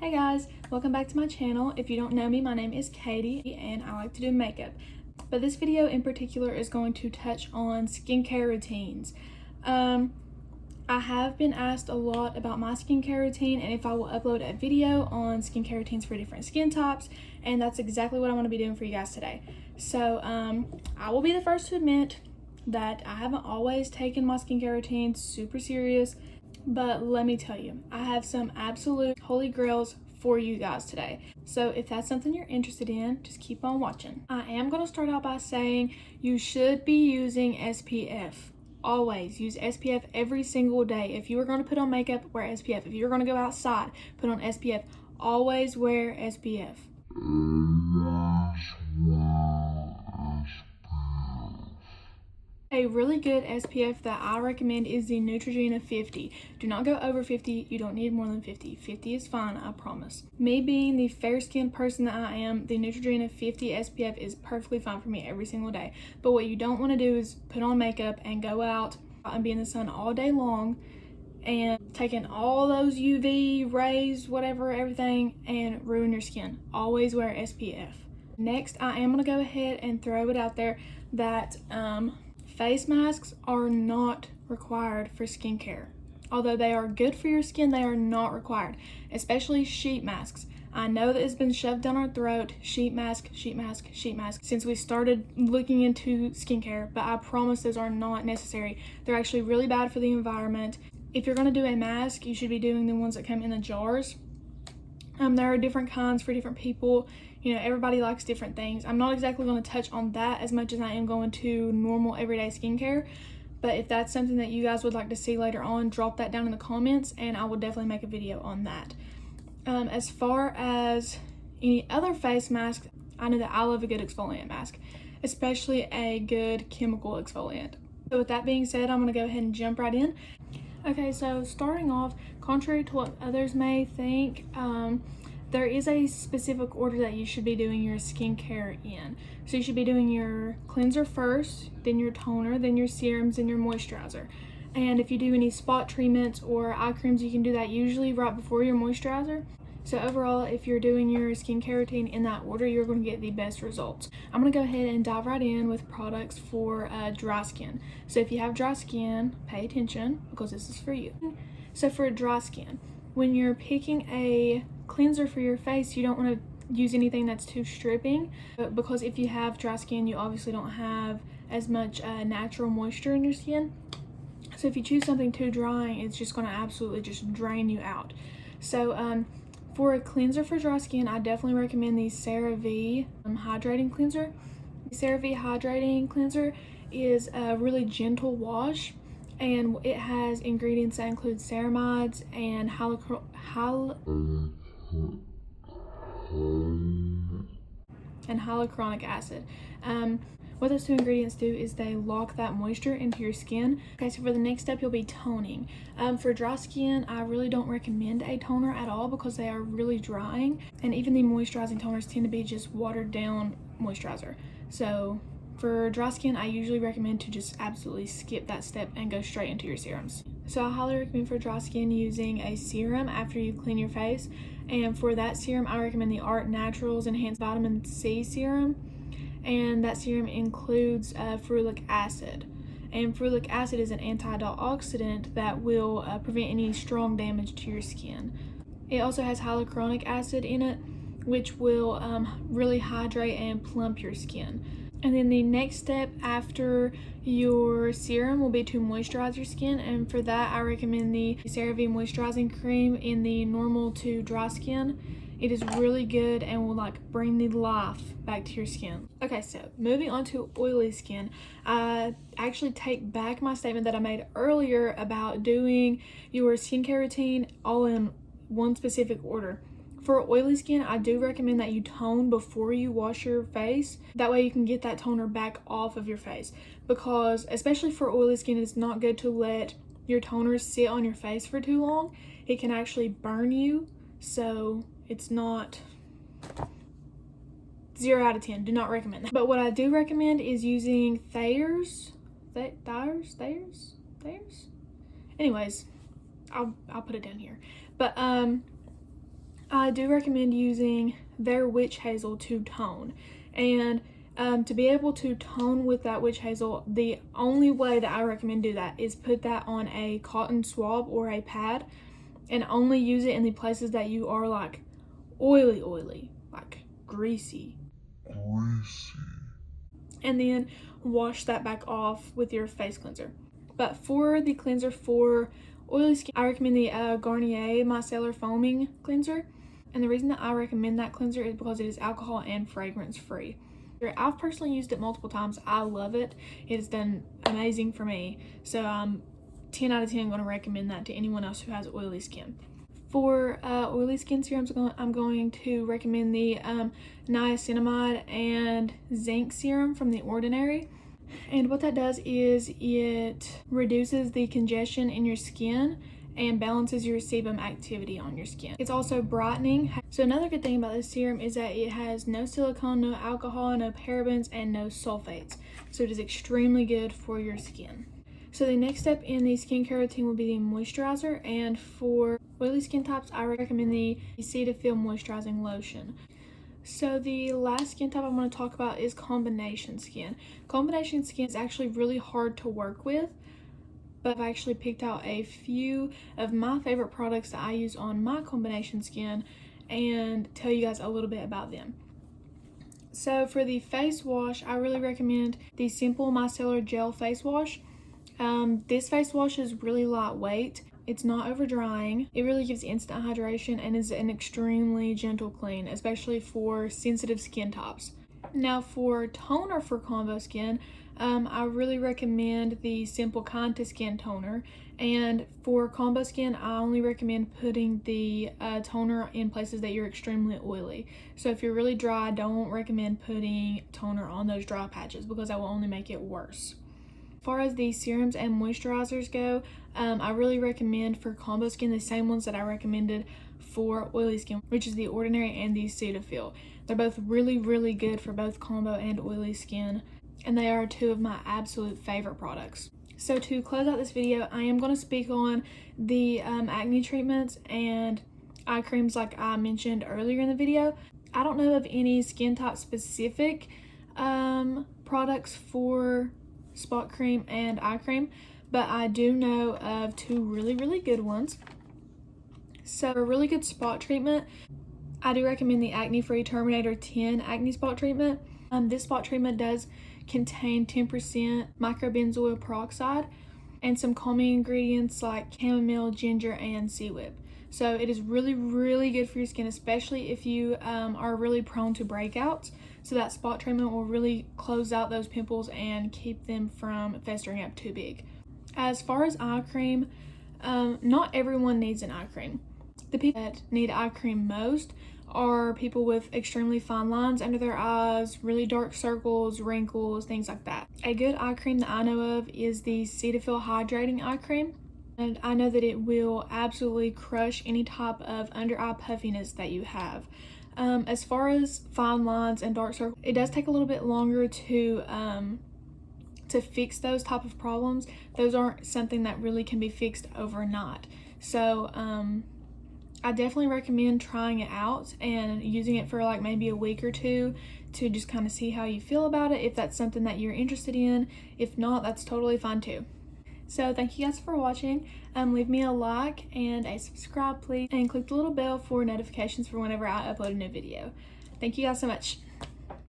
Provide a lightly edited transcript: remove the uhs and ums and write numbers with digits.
Hey guys, welcome back to my channel. If you don't know me, my name is Katie and I like to do makeup. But this video in particular is going to touch on skincare routines. I have been asked a lot about my skincare routine and if I will upload a video on skincare routines for different skin types, and that's exactly what I'm going to be doing for you guys today. So I will be the first to admit that I haven't always taken my skincare routine super serious. But let me tell you, I have some absolute holy grails for you guys today. So if that's something you're interested in, just keep on watching. I am going to start out by saying you should be using SPF. Always use SPF every single day. If you are going to put on makeup, wear SPF. If you're going to go outside, put on SPF. Always wear SPF. A really good SPF that I recommend is the Neutrogena 50. Do not go over 50. You don't need more than 50. 50 is fine, I promise. Me being the fair-skinned person that I am, the Neutrogena 50 SPF is perfectly fine for me every single day. But what you don't want to do is put on makeup and go out and be in the sun all day long and taking all those UV rays, whatever, everything, and ruin your skin. Always wear SPF. Next, I am going to go ahead and throw it out there that face masks are not required for skincare. Although they are good for your skin, they are not required, especially sheet masks. I know that it's been shoved down our throat, sheet mask, sheet mask, sheet mask, since we started looking into skincare, but I promise those are not necessary. They're actually really bad for the environment. If you're going to do a mask, you should be doing the ones that come in the jars. There are different kinds for different people. You know, everybody likes different things. I'm not exactly going to touch on that as much as I am going to normal everyday skincare. But if that's something that you guys would like to see later on, drop that down in the comments and I will definitely make a video on that. As far as any other face masks, I know that I love a good exfoliant mask, especially a good chemical exfoliant. So with that being said, I'm going to go ahead and jump right in. Okay, so starting off, contrary to what others may think, there is a specific order that you should be doing your skincare in. So you should be doing your cleanser first, then your toner, then your serums, and your moisturizer. And if you do any spot treatments or eye creams, you can do that usually right before your moisturizer. So overall, if you're doing your skincare routine in that order, you're going to get the best results. I'm going to go ahead and dive right in with products for dry skin. So if you have dry skin, pay attention because this is for you. So for dry skin, when you're picking a cleanser for your face, you don't want to use anything that's too stripping, because if you have dry skin, you obviously don't have as much natural moisture in your skin. So if you choose something too drying, it's just going to absolutely just drain you out. So for a cleanser for dry skin, I definitely recommend the CeraVe Hydrating Cleanser. The CeraVe Hydrating Cleanser is a really gentle wash, and it has ingredients that include ceramides and hyaluronic acid. What those two ingredients do is they lock that moisture into your skin. Okay, so for the next step, you'll be toning. For dry skin, I really don't recommend a toner at all because they are really drying, and even the moisturizing toners tend to be just watered down moisturizer. So for dry skin, I usually recommend to just absolutely skip that step and go straight into your serums. So I highly recommend for dry skin using a serum after you clean your face. And for that serum, I recommend the Art Naturals Enhanced Vitamin C Serum. And that serum includes ferulic acid. And ferulic acid is an antioxidant that will prevent any strong damage to your skin. It also has hyaluronic acid in it, which will really hydrate and plump your skin. And then the next step after your serum will be to moisturize your skin, and for that I recommend the CeraVe Moisturizing Cream in the normal to dry skin. It is really good and will bring the life back to your skin. Okay, so moving on to oily skin, I actually take back my statement that I made earlier about doing your skincare routine all in one specific order. For oily skin, I do recommend that you tone before you wash your face. That way you can get that toner back off of your face, because especially for oily skin, it's not good to let your toner sit on your face for too long. It can actually burn you, so it's not 0 out of 10. Do not recommend that. But what I do recommend is using Thayers. Anyways, I'll put it down here. But I do recommend using their witch hazel to tone. And to be able to tone with that witch hazel, the only way that I recommend do that is put that on a cotton swab or a pad, and only use it in the places that you are like oily, like greasy. And then wash that back off with your face cleanser. But for the cleanser for oily skin, I recommend the Garnier Micellar Foaming Cleanser. And the reason that I recommend that cleanser is because it is alcohol and fragrance free. I've personally used it multiple times. I love it. It has done amazing for me. So I'm 10 out of 10 going to recommend that to anyone else who has oily skin. For oily skin serums, I'm going to recommend the niacinamide and zinc serum from The Ordinary. And what that does is it reduces the congestion in your skin and balances your sebum activity on your skin. It's also brightening. So another good thing about this serum is that it has no silicone, no alcohol, no parabens, and no sulfates. So it is extremely good for your skin. So the next step in the skincare routine will be the moisturizer, and for oily skin types, I recommend the Cetaphil Moisturizing Lotion. So the last skin type I'm going to talk about is combination skin. Combination skin is actually really hard to work with, but I've actually picked out a few of my favorite products that I use on my combination skin and tell you guys a little bit about them. So for the face wash, I really recommend the Simple Micellar Gel Face Wash. This face wash is really lightweight. It's not over drying. It really gives instant hydration and is an extremely gentle clean, especially for sensitive skin types. Now for toner for combo skin, I really recommend the Simple Kind to Skin toner. And for combo skin, I only recommend putting the toner in places that you're extremely oily. So if you're really dry, don't recommend putting toner on those dry patches because that will only make it worse. As far as the serums and moisturizers go, I really recommend for combo skin the same ones that I recommended for oily skin, which is The Ordinary and the Cetaphil. They're both really good for both combo and oily skin, and they are two of my absolute favorite products. So to close out this video, I am going to speak on the acne treatments and eye creams like I mentioned earlier in the video. I don't know of any skin type specific products for spot cream and eye cream, but I do know of two really good ones. So a really good spot treatment, I do recommend the Acne Free Terminator 10 Acne Spot Treatment. This spot treatment does contain 10% microbenzoyl peroxide and some calming ingredients like chamomile, ginger, and sea whip. So it is really good for your skin, especially if you are really prone to breakouts. So that spot treatment will really close out those pimples and keep them from festering up too big. As far as eye cream, not everyone needs an eye cream. The people that need eye cream most are people with extremely fine lines under their eyes, really dark circles, wrinkles, things like that. A good eye cream that I know of is the Cetaphil Hydrating Eye Cream. And I know that it will absolutely crush any type of under eye puffiness that you have. As far as fine lines and dark circles, it does take a little bit longer to fix those type of problems. Those aren't something that really can be fixed overnight. So I definitely recommend trying it out and using it for like maybe a week or two to just kind of see how you feel about it, if that's something that you're interested in. If not, that's totally fine too. So thank you guys for watching. Leave me a like and a subscribe please, and click the little bell for notifications for whenever I upload a new video. Thank you guys so much.